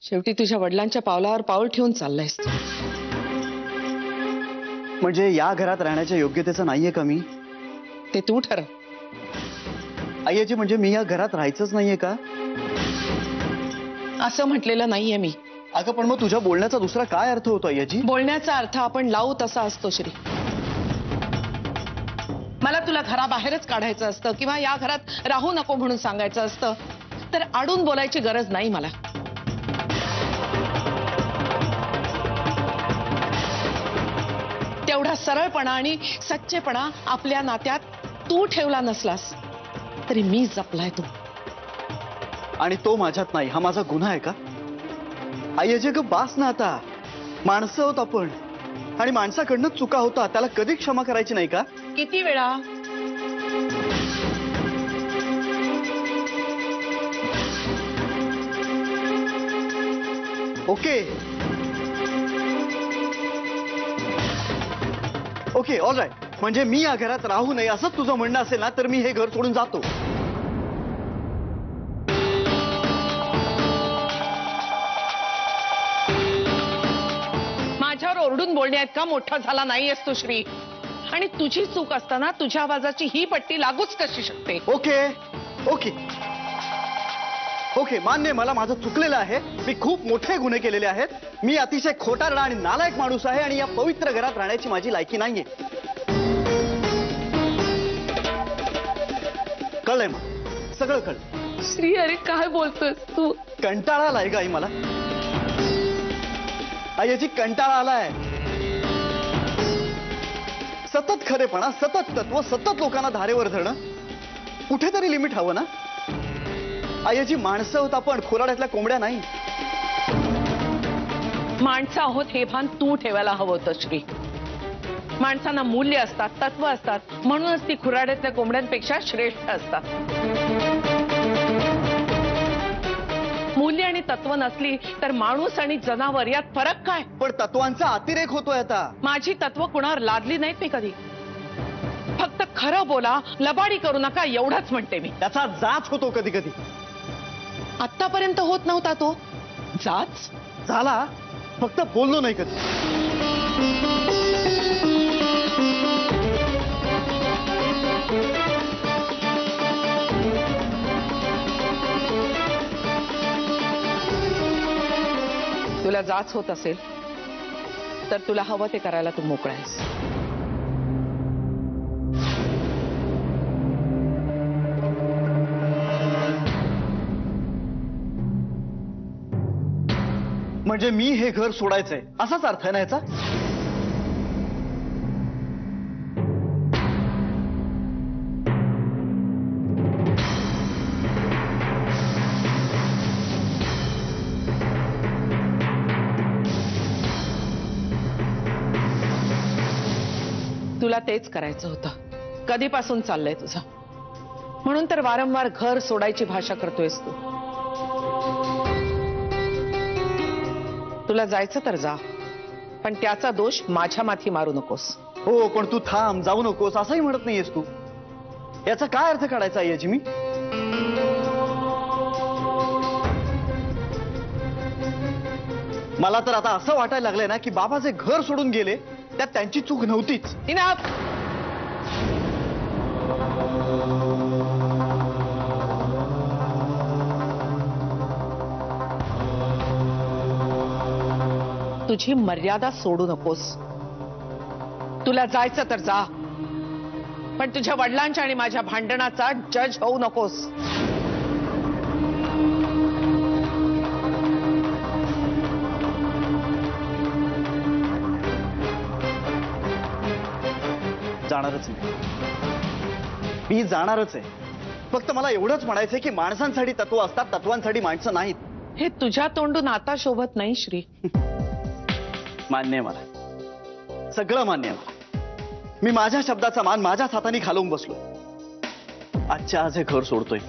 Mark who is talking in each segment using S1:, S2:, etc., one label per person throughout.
S1: शेवटी तुझ्या वडिलांच्या पावलावर पाऊल ठेवून चाललायस तू.
S2: म्हणजे या घरात राहण्याच्या योग्यतेचं नाहीये का मी?
S1: ते तू ठरव.
S2: आईजी म्हणजे मी या घरात राहायचंच नाहीये का?
S1: असं म्हटलेलं नाहीये मी.
S2: अगं पण मग तुझ्या बोलण्याचा दुसरा काय अर्थ होतो आईजी?
S1: बोलण्याचा अर्थ आपण लावू तसा असतो श्री. मला तुला घराबाहेरच काढायचं असतं किंवा या घरात राहू नको म्हणून सांगायचं असतं तर आडून बोलायची गरज नाही मला. तेवढा सरळपणा आणि सच्चेपणा आपल्या नात्यात तू ठेवला नसलास तरी मी जपलाय तू.
S2: आणि तो माझ्यात नाही हा माझा गुन्हा आहे का? आईजी ग बास ना आता. माणसं आहोत आपण आणि माणसाकडनं चुका होता त्याला कधी क्षमा करायची नाही का?
S1: किती वेळा?
S2: Okay okay all right. म्हणजे मी या घरात राहू नये असंच तुझं म्हणणं असेल ना तर मी हे घर सोडून जातो.
S1: माझ्यावर ओरडून बोलण्यात का मोठा झाला नाहीयेस तू श्री. आणि तुझी चूक असताना तुझ्या आवाजाची ही पट्टी लागूच कशी शकते?
S2: ओके ओके ओके मान्य मला माझं चुकलेलं आहे. मी खूप मोठे गुन्हे केलेले आहेत. मी अतिशय खोटारडा आणि नालायक माणूस आहे आणि या पवित्र घरात राहण्याची माझी लायकी नाहीये. कळलंय मग सगळं कळलं.
S1: श्री अरे काय बोलतोस तू?
S2: कंटाळा आलाय का आई मला? आईची कंटाळा आलाय. सतत खरेपणा सतत तत्व सतत लोकांना धारेवर धरणं. कुठेतरी लिमिट हवं ना? आईची माणसं होत आपण खोराड्यातल्या कोंबड्या नाही.
S1: माणसं आहोत हे भान तू ठेवायला हवं होतं श्री. माणसांना मूल्य असतात तत्व असतात म्हणूनच ती खुराड्यातल्या कोंबड्यांपेक्षा श्रेष्ठ असतात. मूल्य आणि तत्व नसली तर माणूस आणि जनावर यात फरक काय?
S2: पण तत्वांचा अतिरेक होतोय आता.
S1: माझी तत्व कुणावर लादली नाहीत मी कधी. फक्त खरं बोला लबाडी करू नका एवढंच म्हणते मी.
S2: त्याचा जाच होतो कधी कधी.
S1: आतापर्यंत होत नव्हता तो जाच.
S2: झाला फक्त बोललो नाही कधी.
S1: तुला जाच होत असेल तर तुला हवं ते करायला तू मोकळा आहेस.
S2: म्हणजे मी हे घर सोडायचंय असाच अर्थ आहे ना याचा?
S1: तुला तेच करायचं होतं. कधीपासून चाललंय तुझं. म्हणून तर वारंवार घर सोडायची भाषा करतोयस तू. तुला जायचं तर जा पण त्याचा दोष माझ्या माथी मारू नकोस.
S2: हो पण तू थांब जाऊ नकोस असंही म्हणत नाहीयेस तू. याचा काय अर्थ काढायचा याची मी? मला तर आता असं वाटायला लागलंय ना की बाबा जे घर सोडून गेले त्यात त्यांची चूक नव्हतीच.
S1: तुझी मर्यादा सोडू नकोस. तुला जायचं तर जा पण तुझ्या वडिलांच्या आणि माझ्या भांडणाचा जज होऊ नकोस.
S2: जाणारच नाही. मी जाणारच आहे. फक्त मला एवढंच म्हणायचंय की माणसांसाठी तत्व असतात तत्वांसाठी माणसं नाहीत.
S1: हे तुझ्या तोंडून आता शोभत नाही श्री.
S2: मान्य आहे मला. सगळं मान्य आहे मला. मी माझ्या शब्दाचा मान माझ्याच हाताने घालवून बसलो. आजच्या आज हे घर सोडतोय.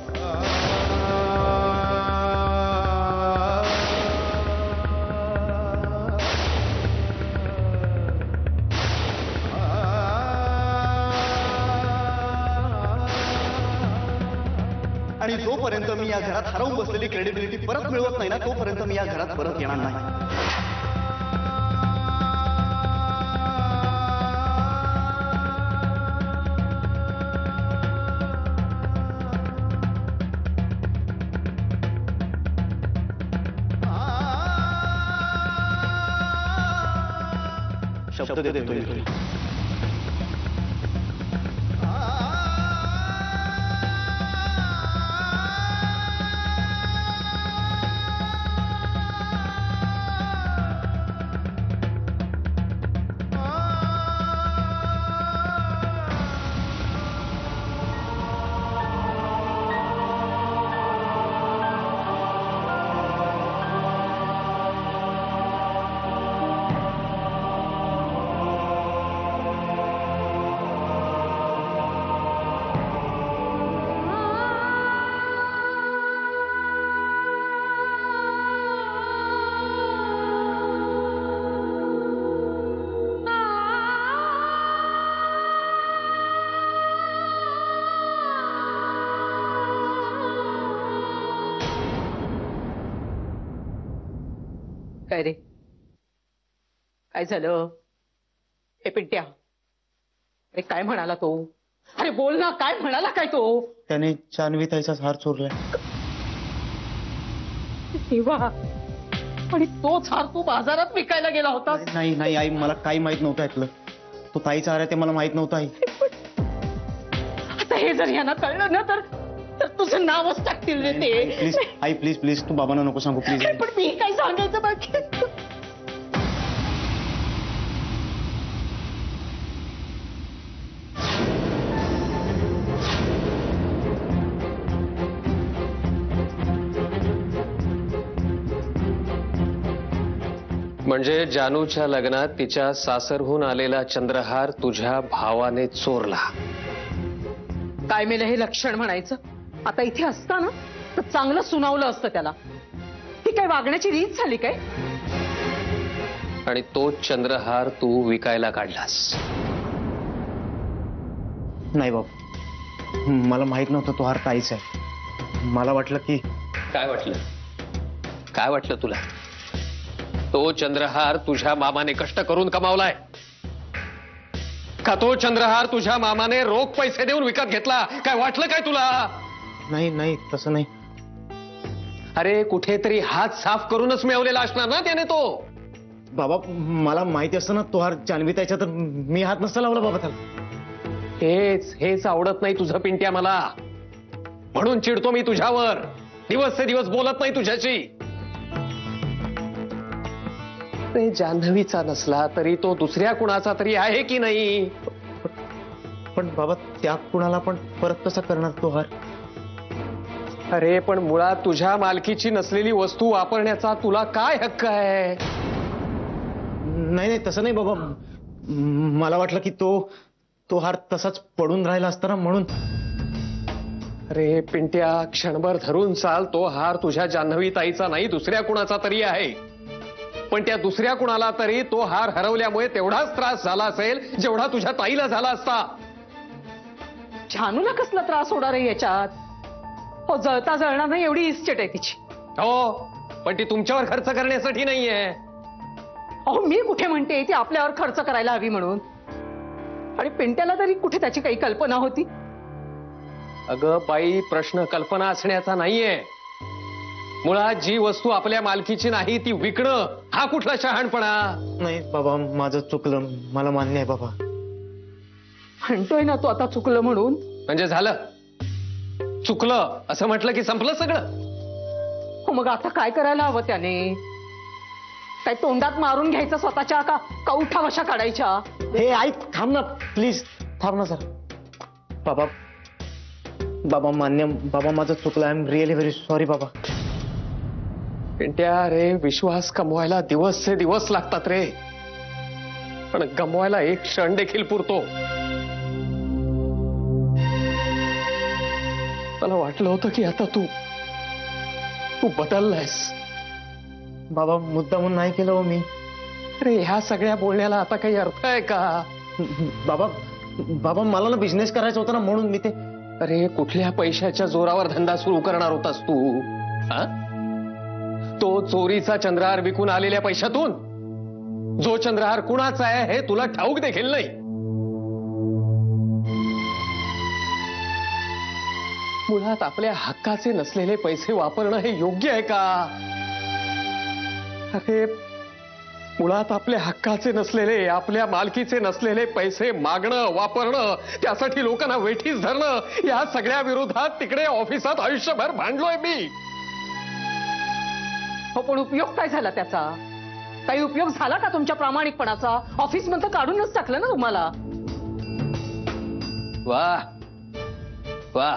S2: आणि जोपर्यंत मी या घरात हरवून बसलेली क्रेडिबिलिटी परत मिळवत नाही ना, तोपर्यंत मी या घरात परत येणार नाही. शब्द देतोय.
S1: काय रे, काय झालं? हे पिंट्या, अरे काय म्हणाला तो? अरे बोल ना, काय म्हणाला काय तो?
S2: त्याने जान्हवी ताईचाच हार चोरलाय.
S1: तेव्हा आणि तोच हार तू बाजारात विकायला गेला होता?
S2: नाही नाही आई, मला काही माहित नव्हतं यातलं. तो ताईचा हार आहे ते मला माहित नव्हतं आई.
S1: आता हे जर यांना कळलं ना तर तुझं नावच टाकतील रे ते.
S2: प्लीज आई, प्लीज प्लीज तू बाबांना नको सांगू प्लीज.
S1: पण मी काय सांगायचं बाकी?
S3: म्हणजे जानूच्या लग्नात तिच्या सासरहून आलेला चंद्रहार तुझ्या भावाने चोरला.
S1: काय मेलं हे लक्षण म्हणायचं? आता इथे असताना तर चांगलं सुनावलं असतं त्याला. ही काय वागण्याची रीत झाली काय?
S3: आणि तो चंद्रहार तू विकायला काढलास.
S2: नाही बाबा, मला माहित नव्हतं तो हार ताईचा आहे. मला वाटलं की.
S3: काय वाटलं? काय वाटलं तुला? तो चंद्रहार तुझ्या मामाने कष्ट करून कमावलाय का? तो चंद्रहार तुझ्या मामाने रोख पैसे देऊन विकत घेतला? काय वाटलं काय तुला?
S2: नाही नाही तसं नाही.
S3: अरे कुठेतरी हात साफ करूनच मिळवलेला असणार ना त्याने तो.
S2: बाबा मला माहिती असतं ना तो हार जान्हवी ताईचा, तर मी हात नसता लावला बाबा त्याला.
S3: हेच आवडत नाही तुझं पिंट्या मला. म्हणून चिडतो मी तुझ्यावर. दिवस ते दिवस बोलत नाही तुझ्याशी. जान्हवीचा नसला तरी तो दुसऱ्या कुणाचा तरी आहे की नाही?
S2: पण बाबा त्या कुणाला पण परत कसा करणार तो हार?
S3: अरे पण मुळात तुझ्या मालकीची नसलेली वस्तू वापरण्याचा तुला काय हक्क आहे?
S2: नाही नाही तसं नाही बाबा, मला वाटलं की तो हार तसाच पडून राहिला असता ना म्हणून.
S3: अरे पिंट्या, क्षणभर धरून चाल. तो हार तुझ्या जान्हवी ताईचा नाही, दुसऱ्या कुणाचा तरी आहे. पण त्या दुसऱ्या कुणाला तरी तो हार हरवल्यामुळे तेवढाच त्रास झाला असेल जेवढा तुझ्या ताईला झाला असता.
S1: जानूला कसला त्रास होणार आहे याच्यात? हो, जळता जळणार नाही एवढी इस्टेट आहे तिची.
S3: हो, पण ती तुमच्यावर खर्च करण्यासाठी नाहीये.
S1: अहो मी कुठे म्हणते ती आपल्यावर खर्च करायला हवी म्हणून. आणि पिंट्याला तरी कुठे त्याची काही कल्पना होती?
S3: अगं बाई, प्रश्न कल्पना असण्याचा नाहीये. मुळात जी वस्तू आपल्या मालकीची नाही ती विकणं हा कुठला शहाणपणा?
S2: नाही बाबा माझं चुकलं, मला मान्य आहे बाबा.
S1: म्हणतोय ना तू आता चुकलं म्हणून.
S3: म्हणजे झालं? चुकलं असं म्हटलं की संपलं सगळं?
S1: हो मग आता काय करायला हवं त्याने? काय तोंडात मारून घ्यायचं स्वतःच्या का उठा वशा काढायच्या?
S2: हे ऐक, थांब ना प्लीज, थांब ना सर. बाबा मान्य बाबा, माझं चुकलं. I am really very sorry बाबा.
S3: पिंट्या रे, विश्वास कमवायला दिवसचे दिवस लागतात रे, पण गमवायला एक क्षण देखील पुरतो. मला वाटलं होतं की आता तू बदललायस.
S2: बाबा मुद्दामून नाही केलं हो मी.
S3: अरे ह्या सगळ्या बोलण्याला आता काही अर्थ आहे का?
S2: बाबा मला ना बिझनेस करायचा होता ना म्हणून मी ते.
S3: अरे कुठल्या पैशाच्या जोरावर धंदा सुरू करणार होतास तू? हा? तो चोरीचा चंद्रहार विकून आलेल्या पैशातून, जो चंद्रहार कुणाचा आहे हे तुला ठाऊक देखील नाही. मुळात आपल्या हक्काचे नसलेले पैसे वापरणं हे योग्य आहे का? अरे मुळात आपल्या हक्काचे नसलेले, आपल्या मालकीचे नसलेले पैसे मागणं, वापरणं, त्यासाठी लोकांना वेठीस धरणं, या सगळ्या विरोधात तिकडे ऑफिसात आयुष्यभर भांडलोय मी.
S1: हो, पण उपयोग काय झाला त्याचा? काही उपयोग झाला का तुमच्या प्रामाणिकपणाचा? ऑफिस मध्ये काढूनच टाकलं ना तुम्हाला.
S3: वा वा,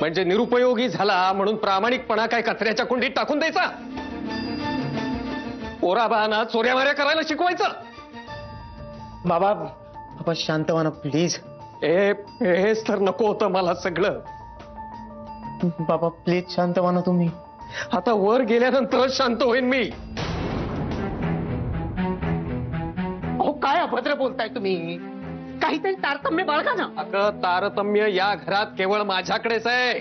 S3: म्हणजे निरुपयोगी झाला म्हणून प्रामाणिकपणा काय कचऱ्याच्या कुंडीत टाकून द्यायचा? पोराबाळांना चोऱ्या माऱ्या करायला शिकवायचं?
S2: बाबा बाबा शांत व्हा ना प्लीज.
S3: हेच तर नको होतं मला सगळं.
S2: बाबा प्लीज शांत व्हा ना तुम्ही.
S3: आता वर गेल्यानंतरच शांत होईन मी.
S1: अहो, काय अभद्र बोलताय तुम्ही? काहीतरी तारतम्य बाळगा ना.
S3: अगं, तारतम्य या घरात केवळ माझ्याकडेच आहे.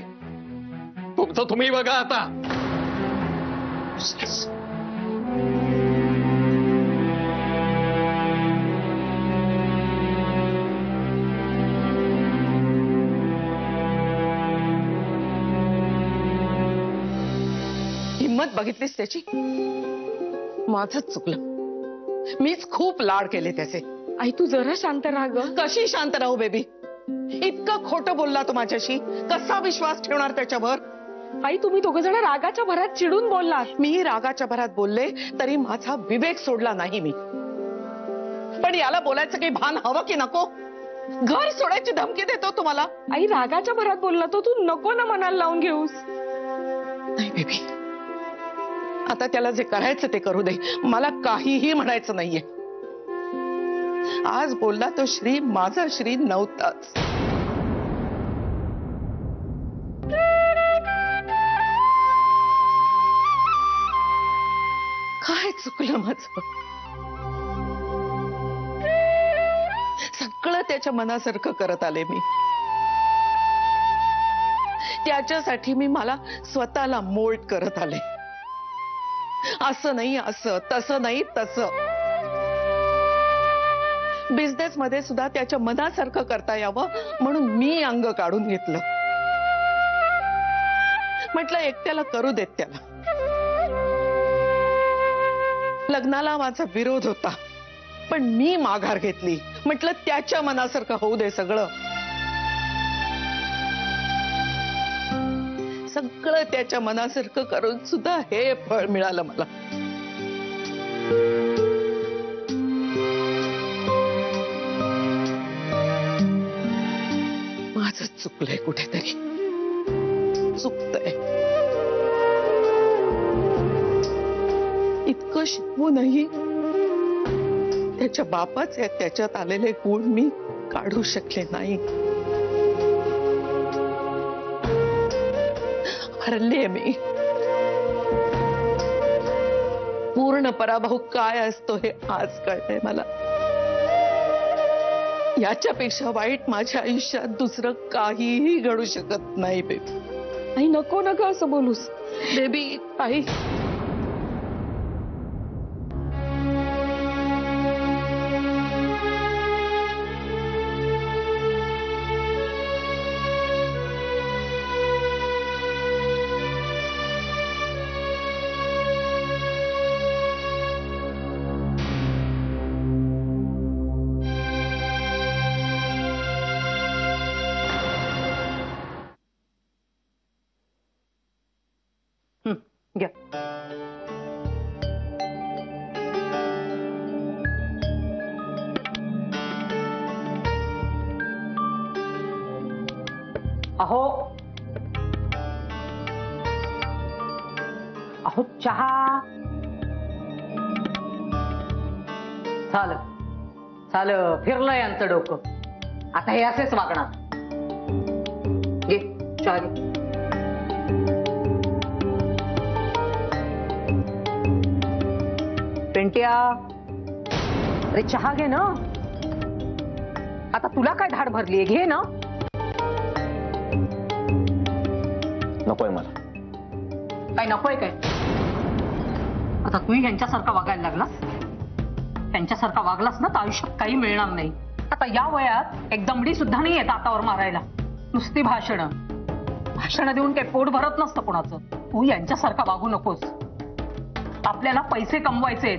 S3: तुमचं तुम्ही बघा आता.
S1: हिम्मत बघितलीस त्याची? माझंच चुकलं. मीच खूप लाड केले त्याचे.
S4: आई तू जरा शांत राहा ग.
S1: कशी शांत राहू बेबी? इतकं खोटं बोलला तो माझ्याशी. कसा विश्वास ठेवणार त्याच्यावर?
S4: आई तुम्ही दोघ जण रागाच्या भरात चिडून बोललात.
S1: मी रागाच्या भरात बोलले तरी माझा विवेक सोडला नाही मी. पण याला बोलायचं काही भान हवं की नको? घर सोडायची धमकी देतो तुम्हाला.
S4: आई रागाच्या भरात बोलला तो, तू नको ना मनाला लावून घेऊस.
S1: नाही बेबी, आता त्याला जे करायचं ते करू दे. मला काहीही म्हणायचं नाहीये. आज बोलला तो श्री, माझा श्री नव्हताच. काय चुकलं माझं? सगळं त्याच्या मनासारखं करत आले मी. त्याच्यासाठी मी मला स्वतःला मोल्ड करत आले. असं नाही असं, तसं नाही तसं. बिझनेस मध्ये सुद्धा त्याच्या मनासारखं करता यावं म्हणून मी अंग काढून घेतलं. म्हटलं एकट्याला करू देत त्याला. लग्नाला माझा विरोध होता पण मी माघार घेतली. म्हटलं त्याच्या मनासारखं होऊ दे सगळं. सगळं त्याच्या मनासारखं करून सुद्धा हे फळ मिळालं मला. माझं चुकलंय कुठेतरी. चुकतंय. इतकं शिकवूनही त्याच्या बापाचे त्याच्यात आलेले गुण मी काढू शकले नाही. हरले मी. पूर्ण पराभव काय असतो हे आज कळलंय मला. याच्यापेक्षा वाईट माझ्या आयुष्यात दुसरं काहीही घडू शकत नाही बेबी.
S4: आई नको नको असं बोलूस.
S1: बेबी आई, घ्या.
S5: अहो अहो चहा. झालं झालं, फिरलं यांचं डोकं. आता हे असेच वागणार. घे चहा घे. पेंटिया, अरे चहा घे ना. आता तुला काय धाड भरलीये, घे ना.
S6: नकोय मला.
S5: काय नकोय काय? आता तूही यांच्यासारखा वागायला लागलास. त्यांच्यासारखा वागलास ना तर आयुष्यात काही मिळणार नाही. आता या वयात एक दमडी सुद्धा नाही येत हातावर मारायला. नुसती भाषणं देऊन काही पोट भरत नसतं कोणाचं. तू यांच्यासारखा वागू नकोस. आपल्याला पैसे कमवायचे,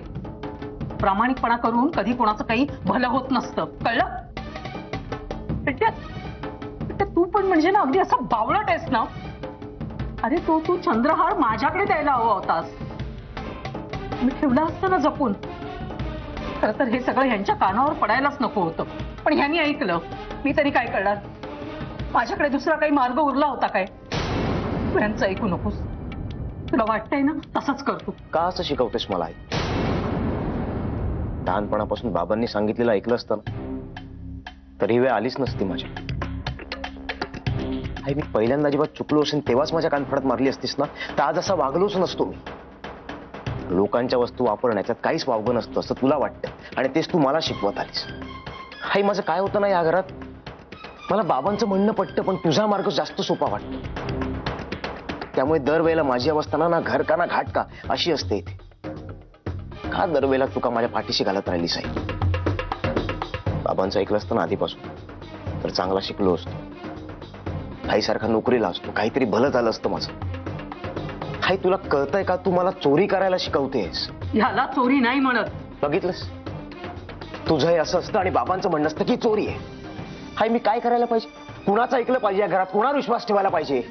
S5: प्रामाणिकपणा करून कधी कोणाचं काही भलं होत नसतं, कळलं? तू पण म्हणजे ना अगदी असा बावळट आहेस ना. अरे तू चंद्रहार माझ्याकडे द्यायला हवा होतास. मी ठेवला असतं ना जपून. खरं तर हे सगळं ह्यांच्या कानावर पडायलाच नको होतं, पण ह्यांनी ऐकलं. मी तरी काय करणार? माझ्याकडे दुसरा काही मार्ग उरला होता काय? तू ह्यांचं ऐकू नकोस. तुला वाटतंय ना तसंच करतो.
S6: का असं शिकवतेस मला आई? लहानपणापासून बाबांनी सांगितलेलं ऐकलं असतं ना तरी वेळ आलीच नसती माझ्या. आई मी पहिल्यांदा जेव्हा चुकलो असेल तेव्हाच माझ्या कानफडात मारली असतीस ना तर आज असा वागलोच नसतो मी. लोकांच्या वस्तू वापरण्याच्यात काहीच वावगं नसतं असं तुला वाटतं आणि तेच तू मला शिकवत आलीस. आई माझं काय होतं ना या घरात, मला बाबांचं म्हणणं पटतं पण तुझा मार्ग जास्त सोपा वाटतो. त्यामुळे दरवेळेला माझी अवस्था ना घर का ना घाट का अशी असते इथे. का दरवेळेला तुका माझ्या पाठीशी घालत राहिलीस आई? बाबांचं ऐकलं असतं ना आधीपासून तर चांगला शिकलो असतो. आईसारखा नोकरीला असतो, काहीतरी भलं झालं असतं माझं. आई तुला कळतंय का? तू मला चोरी करायला शिकवतेस.
S5: ह्याला चोरी नाही म्हणत.
S6: बघितलंस, तुझं हे असं असतं आणि बाबांचं म्हणणं असतं की चोरी आहे. हाय मी काय करायला पाहिजे? कुणाचं ऐकलं पाहिजे? या घरात कुणावर विश्वास ठेवायला पाहिजे?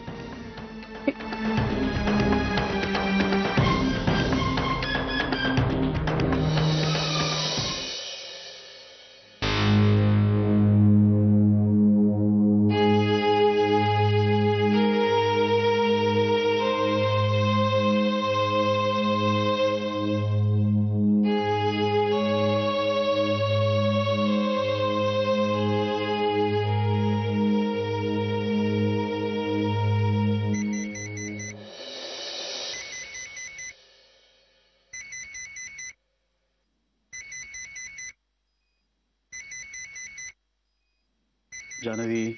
S2: जानवी,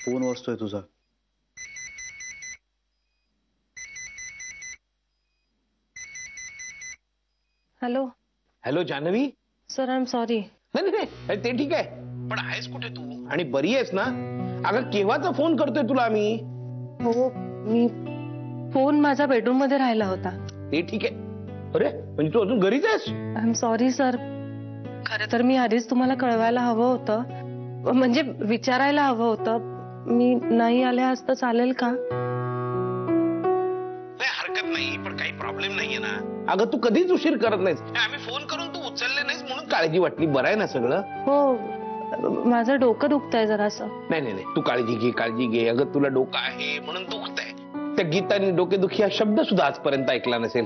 S2: फोन वाजतोय तुझा.
S4: Hello
S3: hello Janvi.
S4: Sir, I am sorry.
S3: नाही नाही नाही, ते ठीक आहे. पण आहेस कुठे तू? आणि बरी आहेस ना? अगं केव्हाचा फोन करतोय तुला मी.
S4: हो, मी फोन माझ्या बेडरूम मध्ये राहिला होता.
S3: ते ठीक आहे. अरे म्हणजे तू अजून घरीच आहेस?
S4: I am sorry sir. खरं तर मी आधीच तुम्हाला कळवायला हवं होतं, म्हणजे विचारायला हवं होतं. मी नाही आले असतं चालेल का?
S3: नाही हरकत नाही, पण काही प्रॉब्लेम नाहीये ना. अगं तू कधीच उशीर करत नाहीस. आम्ही फोन करून तू उचलले नाहीस म्हणून काळजी वाटली. बरं आहे ना सगळं?
S4: हो, माझं डोकं दुखतंय जरासं.
S3: नाही नाही नाही, तू काळजी घे काळजी घे. अगं तुला डोकं आहे म्हणून दुखतंय. त्या गीताने डोकेदुखी हा शब्द सुद्धा आजपर्यंत ऐकला नसेल.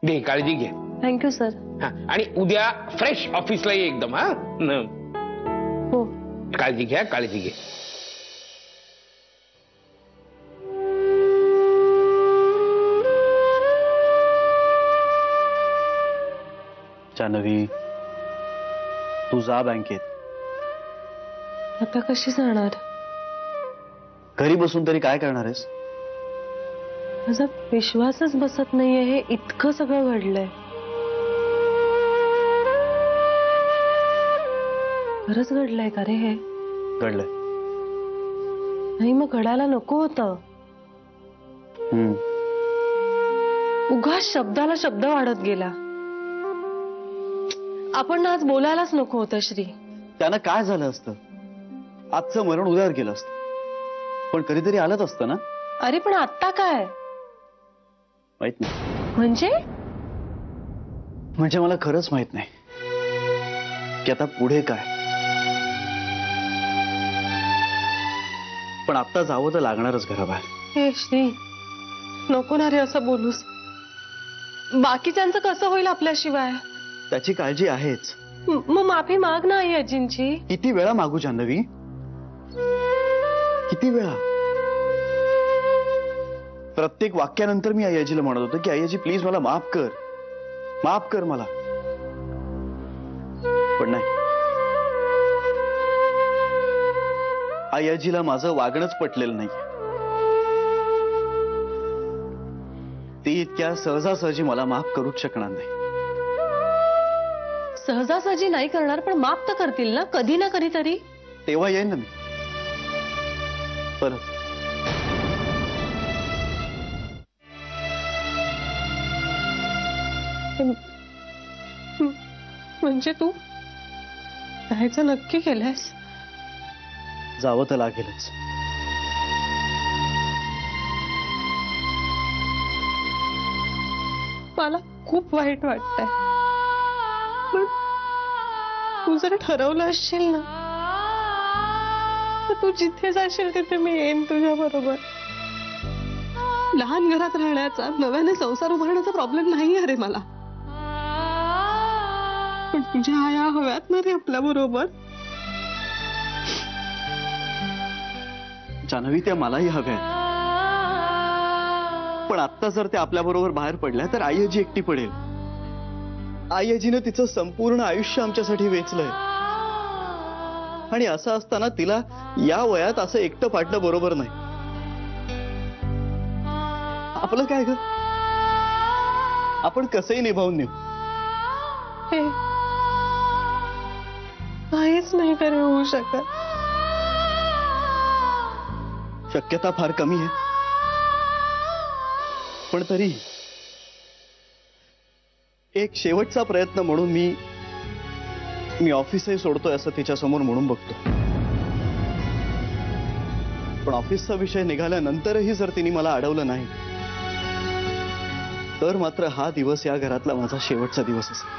S3: घे काळजी घे.
S4: Thank you sir.
S3: आणि उद्या फ्रेश ऑफिसला ये एकदम.
S4: हो.
S3: काळजी घ्या काळजी घे.
S2: जानवी, तू जा बँकेत.
S4: आता कशी जाणार?
S2: घरी बसून तरी काय करणार आहेस?
S4: माझा विश्वासच बसत नाहीये. हे इतकं सगळं घडलंय. खरंच घडलंय का रे हे?
S2: घडलंय.
S4: नाही मग घडायला नको होतं. उगाच शब्दाला शब्द वाढत गेला. आपण आज बोलायलाच नको होतं श्री.
S2: त्यानं काय झालं असतं? आजचं मरण उद्यावर गेलं असतं, पण कधीतरी आलंच असतं ना.
S4: अरे पण आता काय?
S2: माहित नाही.
S4: म्हणजे
S2: मला खरंच माहित नाही की आता पुढे काय. पण आता जावं तर लागणारच घराबाहेर.
S4: हे श्री, नको ना रे असं बोलूस. बाकीच्यांचं कसं होईल आपल्याशिवाय?
S2: त्याची काळजी आहेच.
S4: मग माफी माग ना आई आजींची.
S2: किती वेळा मागू जानवी? किती वेळा? प्रत्येक वाक्यानंतर मी आई आजीला म्हणत होतो की आई आजी प्लीज मला माफ कर, माफ कर मला. पण नाही, आई आजीला माझं वागणंच पटलेलं नाही. ती इतक्या सहजासहजी मला माफ करूच शकणार नाही.
S4: सहजासहजी नाही करणार, पण माफ तर करतील ना, कधी ना कधीतरी.
S2: तेव्हा येईन ना मी परत.
S4: म्हणजे तू जायचं नक्की केलंयस?
S2: जावं तर लागेलच.
S4: मला खूप वाईट वाटतंय, पण तू जर ठरवलं असशील ना, तर तू जिथे जाशील तिथे मी येईन तुझ्या बरोबर. लहान घरात राहण्याचा, नव्याने संसार उभारण्याचा प्रॉब्लेम नाही अरे मला, पण तुझ्या आया हव्यात ना रे आपल्या बरोबर.
S2: जान्हवी, त्या मलाही हव्यात, पण आता जर त्या आपल्या बरोबर बाहेर पडल्या तर आईजी एकटी पडेल. आईजीनं तिचं संपूर्ण आयुष्य आमच्यासाठी वेचलंय, आणि असं असताना तिला या वयात असं एकटं पाडणं बरोबर नाही. आपलं काय ग, आपण कसंही निभावून नेऊ.
S4: हे काहीच नाही तरी होऊ शकत.
S2: शक्यता फार कमी आहे, पण तरी एक शेवटचा प्रयत्न म्हणून मी ऑफिसही सोडतोय असं तिच्या समोर म्हणून बघतो. पण ऑफिसचा विषय निघाल्यानंतरही जर तिने मला अडवलं नाही, तर मात्र हा दिवस या घरातला माझा शेवटचा दिवस असेल.